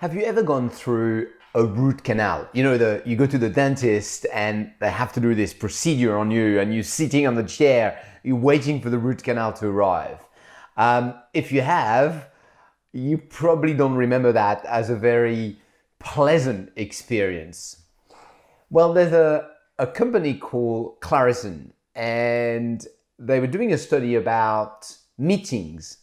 Have you ever gone through a root canal? You know, you go to the dentist and they have to do this procedure on you and you're sitting on the chair, you're waiting for the root canal to arrive. If you have, you probably don't remember that as a very pleasant experience. Well, there's a company called Clarison, and they were doing a study about meetings,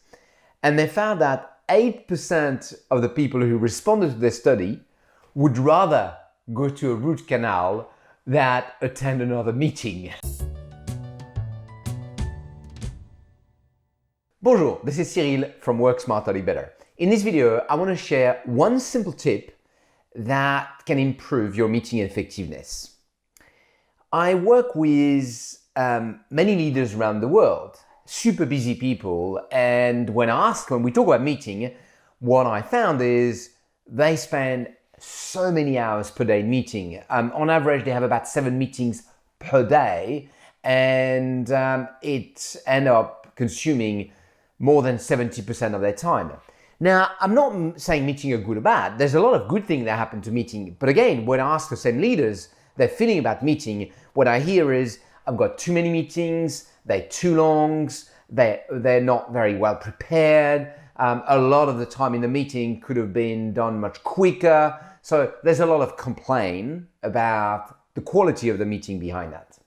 and they found that 8% of the people who responded to this study would rather go to a root canal than attend another meeting. Bonjour, this is Cyril from Work Smarter Better. In this video, I want to share one simple tip that can improve your meeting effectiveness. I work with many leaders around the world, super busy people, and when we talk about meeting, what I found is they spend so many hours per day meeting. On average, they have about 7 meetings per day, and it ends up consuming more than 70% of their time. Now, I'm not saying meeting are good or bad. There's a lot of good things that happen to meeting. But again, when I ask the same leaders their feeling about meeting, what I hear is, I've got too many meetings, they're too long, they're not very well prepared. A lot of the time in the meeting could have been done much quicker. So there's a lot of complaint about the quality of the meeting behind that.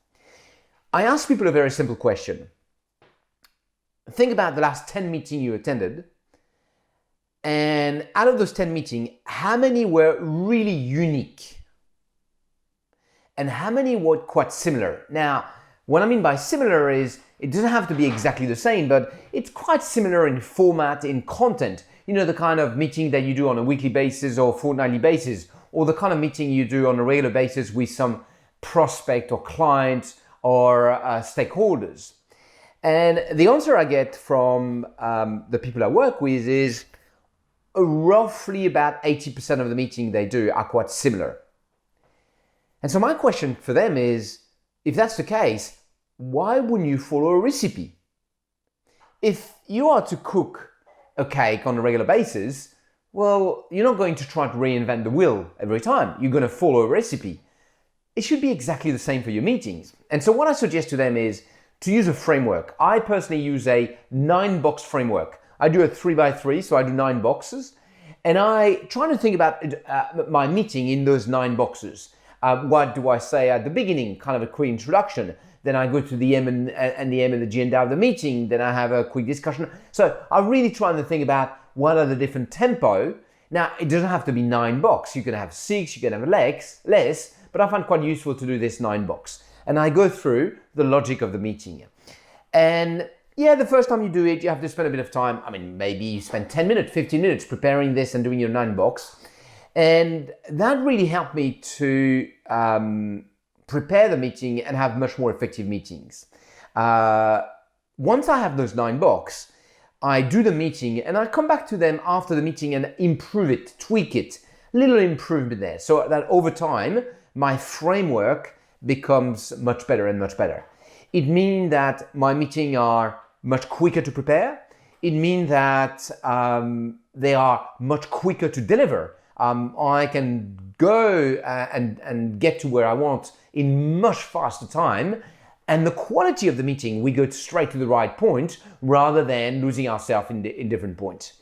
I ask people a very simple question. Think about the last 10 meetings you attended, and out of those 10 meetings, how many were really unique? And how many were quite similar? Now, what I mean by similar is, it doesn't have to be exactly the same, but it's quite similar in format, in content. You know, the kind of meeting that you do on a weekly basis or fortnightly basis, or the kind of meeting you do on a regular basis with some prospect or client or stakeholders. And the answer I get from the people I work with is roughly about 80% of the meeting they do are quite similar. And so my question for them is, if that's the case, why wouldn't you follow a recipe? If you are to cook a cake on a regular basis, well, you're not going to try to reinvent the wheel every time. You're going to follow a recipe. It should be exactly the same for your meetings. And so what I suggest to them is to use a framework. I personally use a 9-box framework. I do a 3x3, so I do 9 boxes. And I try to think about my meeting in those 9 boxes. What do I say at the beginning? Kind of a quick introduction. Then I go to the M and the agenda of the meeting. Then I have a quick discussion. So I'm really trying to think about what are the different tempo. Now, it doesn't have to be 9 box. You can have 6, you can have less, but I find quite useful to do this 9 box. And I go through the logic of the meeting. And yeah, the first time you do it, you have to spend a bit of time. I mean, maybe you spend 10 minutes, 15 minutes preparing this and doing your 9 box. And that really helped me to prepare the meeting and have much more effective meetings. Once I have those 9 box, I do the meeting and I come back to them after the meeting and improve it, tweak it, little improvement there. So that over time, my framework becomes much better and much better. It means that my meetings are much quicker to prepare. It means that they are much quicker to deliver. I can go and get to where I want in much faster time. And the quality of the meeting, we go straight to the right point rather than losing ourselves in different points.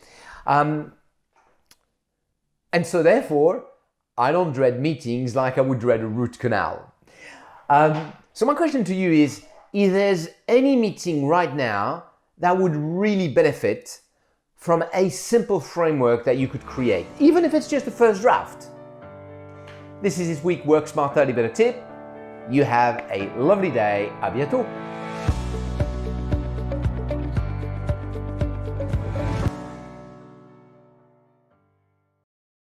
And so therefore, I don't dread meetings like I would dread a root canal. So my question to you is, if there's any meeting right now that would really benefit from a simple framework that you could create, even if it's just the first draft. This is this week's Work Smarter Better tip. You have a lovely day. À bientôt.